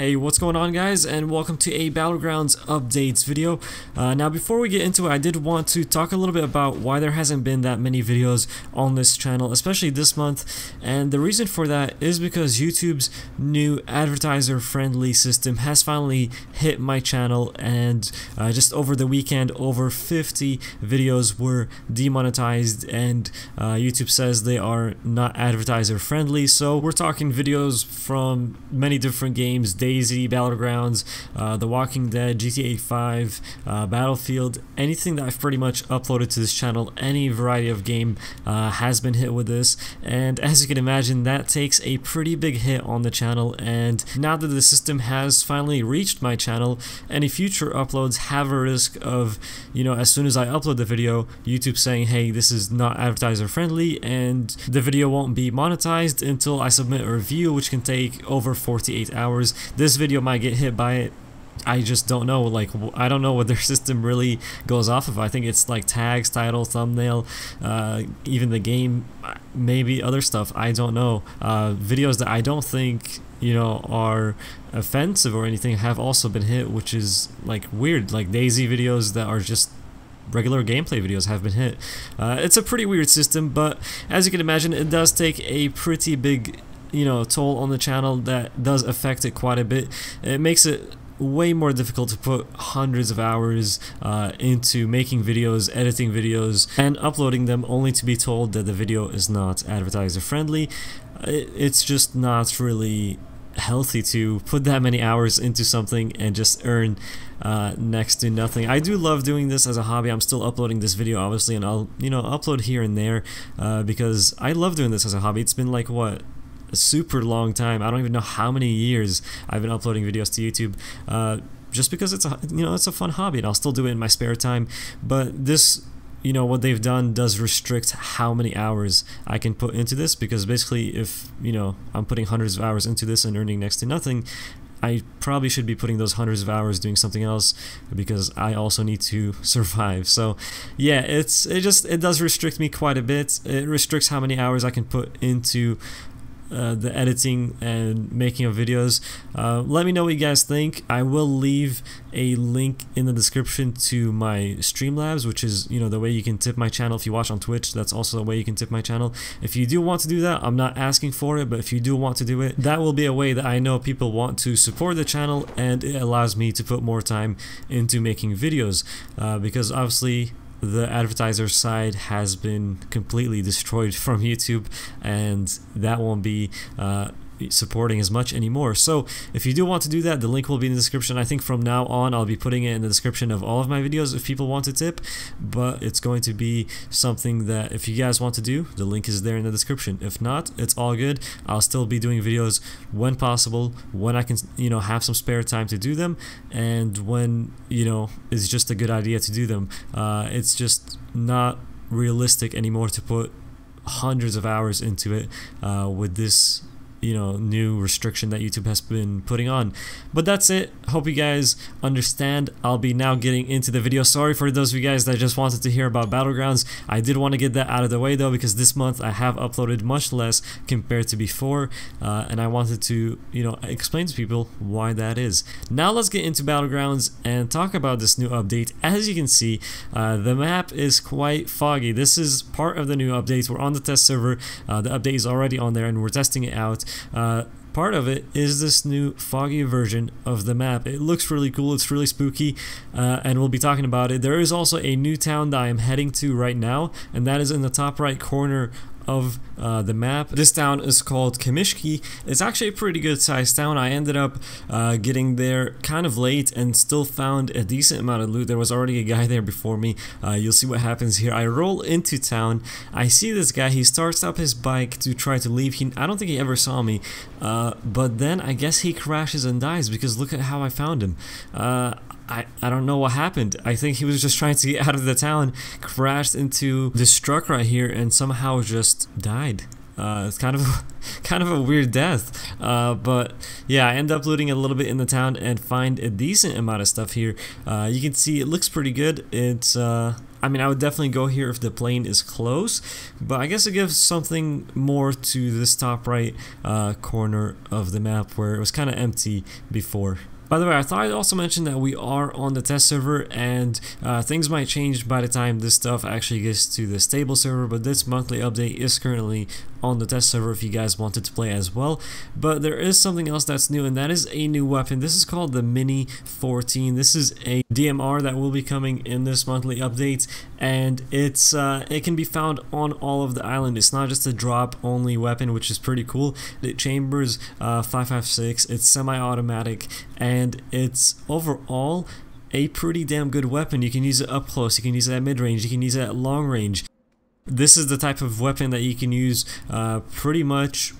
Hey, what's going on, guys, and welcome to a Battlegrounds updates video. Now before we get into it, I did want to talk a little bit about why there hasn't been that many videos on this channel, especially this month. And the reason for that is because YouTube's new advertiser friendly system has finally hit my channel, and just over the weekend over 50 videos were demonetized, and YouTube says they are not advertiser friendly. So we're talking videos from many different games: Daisy, Battlegrounds, The Walking Dead, GTA 5, Battlefield. Anything that I've pretty much uploaded to this channel, any variety of game has been hit with this. And as you can imagine, that takes a pretty big hit on the channel. And now that the system has finally reached my channel, any future uploads have a risk of, as soon as I upload the video, YouTube saying, hey, this is not advertiser friendly, and the video won't be monetized until I submit a review, which can take over 48 hours. This video might get hit by it. I just don't know. I don't know what their system really goes off of. I think it's like tags, title, thumbnail, even the game, maybe other stuff. I don't know. Videos that I don't think are offensive or anything have also been hit, which is like weird. Like Daisy videos that are just regular gameplay videos have been hit. It's a pretty weird system, but as you can imagine, it does take a pretty big toll on the channel that does affect it quite a bit. It makes it way more difficult to put hundreds of hours into making videos, editing videos, and uploading them, only to be told that the video is not advertiser friendly. It's just not really healthy to put that many hours into something and just earn next to nothing. I do love doing this as a hobby. I'm still uploading this video, obviously, and I'll upload here and there because I love doing this as a hobby. It's been like, what, a super long time. I don't even know how many years I've been uploading videos to YouTube, just because it's a fun hobby, and I'll still do it in my spare time. But this, what they've done does restrict how many hours I can put into this, because basically if I'm putting hundreds of hours into this and earning next to nothing, I probably should be putting those hundreds of hours doing something else, because I also need to survive. So yeah, it does restrict me quite a bit. It restricts how many hours I can put into the editing and making of videos. Let me know what you guys think. I will leave a link in the description to my Streamlabs, which is the way you can tip my channel. If you watch on Twitch, that's also a way you can tip my channel. If you do want to do that, I'm not asking for it, but if you do want to do it, that will be a way that I know people want to support the channel, and it allows me to put more time into making videos, because obviously the advertiser side has been completely destroyed from YouTube, and that won't be supporting as much anymore. So if you do want to do that, the link will be in the description. I think from now on I'll be putting it in the description of all of my videos if people want to tip, but it's going to be something that if you guys want to do, the link is there in the description. If not, it's all good. I'll still be doing videos when possible, when I can have some spare time to do them, and when it's just a good idea to do them. It's just not realistic anymore to put hundreds of hours into it with this new restriction that YouTube has been putting on. But that's it. Hope you guys understand. I'll be now getting into the video. Sorry for those of you guys that just wanted to hear about Battlegrounds. I did want to get that out of the way though, because this month I have uploaded much less compared to before, and I wanted to explain to people why that is. Now let's get into Battlegrounds and talk about this new update. As you can see, the map is quite foggy. This is part of the new update. We're on the test server. The update is already on there and we're testing it out. Part of it is this new foggy version of the map. It looks really cool, it's really spooky, and we'll be talking about it. There is also a new town that I am heading to right now, and that is in the top right corner of the map. This town is called Kamishki. It's actually a pretty good sized town. I ended up getting there kind of late and still found a decent amount of loot. There was already a guy there before me. You'll see what happens here. I roll into town. I see this guy. He starts up his bike to try to leave. I don't think he ever saw me, but then I guess he crashes and dies, because look at how I found him. I don't know what happened. I think he was just trying to get out of the town, crashed into this truck right here, and somehow just died. It's kind of kind of a weird death, but yeah, I end up looting a little bit in the town and find a decent amount of stuff here. You can see it looks pretty good. It's I mean, I would definitely go here if the plane is close, but I guess it gives something more to this top right corner of the map where it was kind of empty before. By the way, I thought I'd also mention that we are on the test server, and things might change by the time this stuff actually gets to the stable server, but this monthly update is currently on the test server if you guys wanted to play as well. But there is something else that's new, and that is a new weapon. This is called the Mini-14. This is a DMR that will be coming in this monthly update, and it can be found on all of the island. It's not just a drop only weapon, which is pretty cool. It chambers 5.56, it's semi-automatic, and it's overall a pretty damn good weapon. You can use it up close, you can use it at mid-range, you can use it at long range. This is the type of weapon that you can use pretty much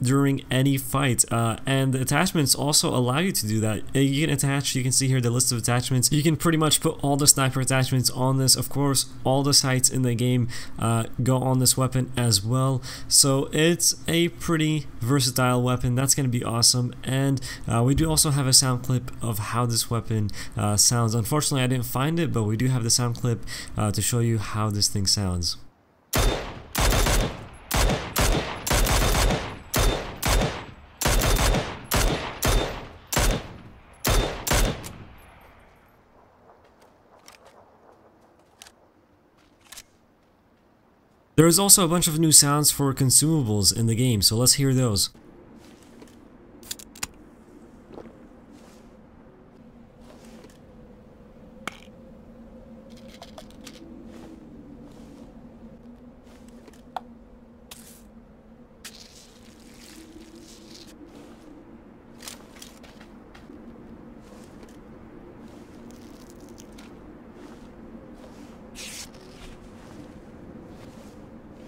during any fight, and the attachments also allow you to do that. You can attach, you can see here the list of attachments. You can pretty much put all the sniper attachments on this. Of course, all the sights in the game go on this weapon as well, so it's a pretty versatile weapon. That's going to be awesome. And we do also have a sound clip of how this weapon sounds. Unfortunately, I didn't find it, but we do have the sound clip to show you how this thing sounds. There is also a bunch of new sounds for consumables in the game, so let's hear those.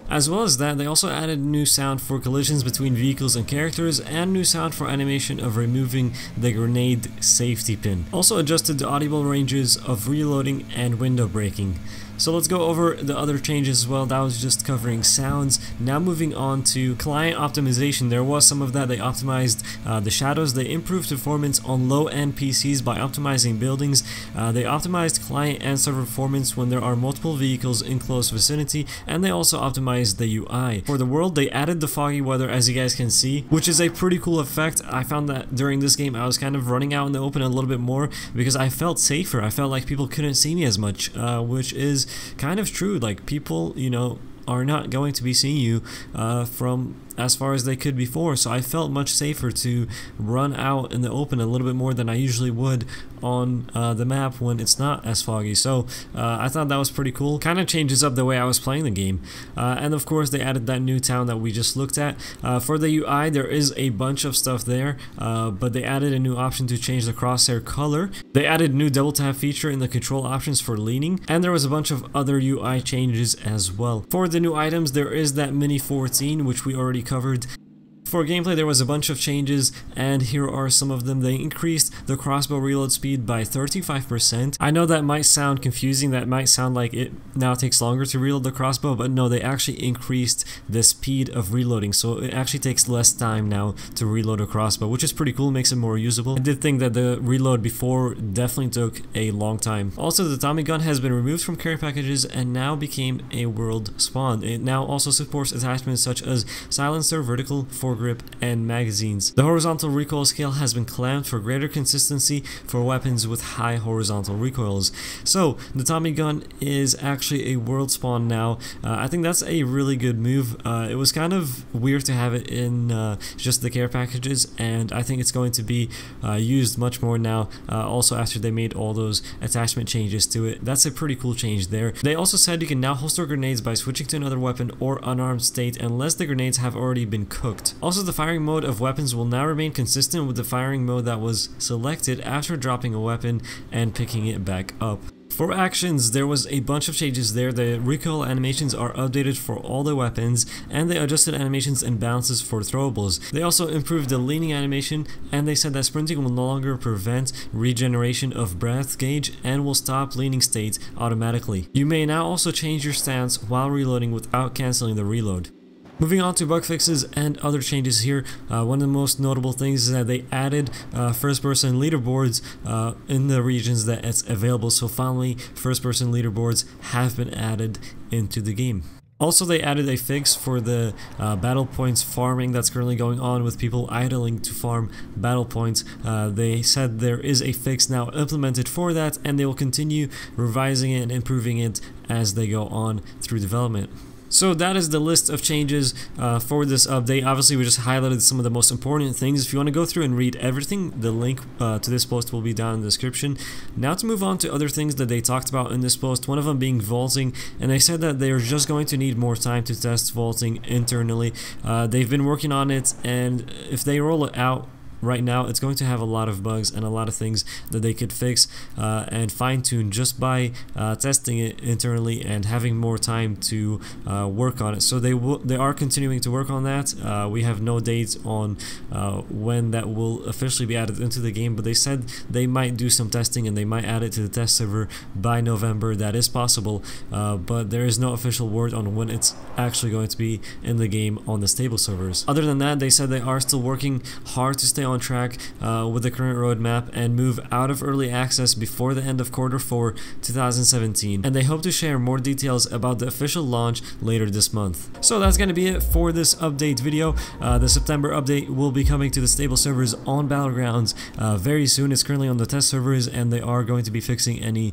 As well as that, they also added new sound for collisions between vehicles and characters, and new sound for animation of removing the grenade safety pin. Also adjusted the audible ranges of reloading and window breaking. So let's go over the other changes as well. That was just covering sounds. Now moving on to client optimization. There was some of that. They optimized the shadows. They improved performance on low-end PCs by optimizing buildings. They optimized client and server performance when there are multiple vehicles in close vicinity, and they also optimized the UI. For the world, they added the foggy weather, as you guys can see, which is a pretty cool effect. I found that during this game I was kind of running out in the open a little bit more because I felt safer. I felt like people couldn't see me as much, which is kind of true. Like, people, you know, are not going to be seeing you from as far as they could before, so I felt much safer to run out in the open a little bit more than I usually would on the map when it's not as foggy. So I thought that was pretty cool. Kind of changes up the way I was playing the game. And of course they added that new town that we just looked at. For the UI, there is a bunch of stuff there, but they added a new option to change the crosshair color. They added new double tap feature in the control options for leaning, and there was a bunch of other UI changes as well. For the new items, there is that Mini-14, which we already covered. For gameplay, there was a bunch of changes, and here are some of them. They increased the crossbow reload speed by 35%. I know that might sound confusing, that might sound like it now takes longer to reload the crossbow, but no, they actually increased the speed of reloading, so it actually takes less time now to reload a crossbow, which is pretty cool, makes it more usable. I did think that the reload before definitely took a long time. Also, the Tommy gun has been removed from care packages and now became a world spawn. It now also supports attachments such as silencer, vertical, foregrip, and magazines. The horizontal recoil scale has been clamped for greater consistency for weapons with high horizontal recoils. So the Tommy gun is actually a world spawn now. I think that's a really good move. It was kind of weird to have it in just the care packages, and I think it's going to be used much more now, also after they made all those attachment changes to it. That's a pretty cool change there. They also said you can now holster grenades by switching to another weapon or unarmed state unless the grenades have already been cooked. Also, the firing mode of weapons will now remain consistent with the firing mode that was selected after dropping a weapon and picking it back up. For actions, there was a bunch of changes there. The recoil animations are updated for all the weapons, and they adjusted animations and bounces for throwables. They also improved the leaning animation, and they said that sprinting will no longer prevent regeneration of breath gauge and will stop leaning state automatically. You may now also change your stance while reloading without cancelling the reload. Moving on to bug fixes and other changes here, one of the most notable things is that they added first-person leaderboards in the regions that it's available. So finally, first-person leaderboards have been added into the game. Also, they added a fix for the battle points farming that's currently going on with people idling to farm battle points. They said there is a fix now implemented for that, and they will continue revising it and improving it as they go on through development. So that is the list of changes for this update. Obviously, we just highlighted some of the most important things. If you want to go through and read everything, the link to this post will be down in the description. Now to move on to other things that they talked about in this post, one of them being vaulting, and they said that they're just going to need more time to test vaulting internally. They've been working on it, and if they roll it out right now, it's going to have a lot of bugs and a lot of things that they could fix and fine-tune just by testing it internally and having more time to work on it. So they are continuing to work on that. We have no dates on when that will officially be added into the game, but they said they might do some testing and they might add it to the test server by November. That is possible, but there is no official word on when it's actually going to be in the game on the stable servers. Other than that, they said they are still working hard to stay on track with the current roadmap and move out of early access before the end of Q4 2017, and they hope to share more details about the official launch later this month. So that's going to be it for this update video. The September update will be coming to the stable servers on Battlegrounds very soon. It's currently on the test servers, and they are going to be fixing any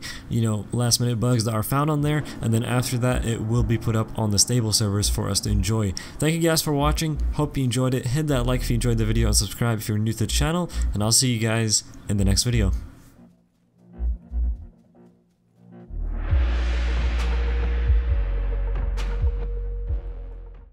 last minute bugs that are found on there, and then after that it will be put up on the stable servers for us to enjoy. Thank you guys for watching. Hope you enjoyed it. Hit that like if you enjoyed the video and subscribe if you're new to the channel, and I'll see you guys in the next video.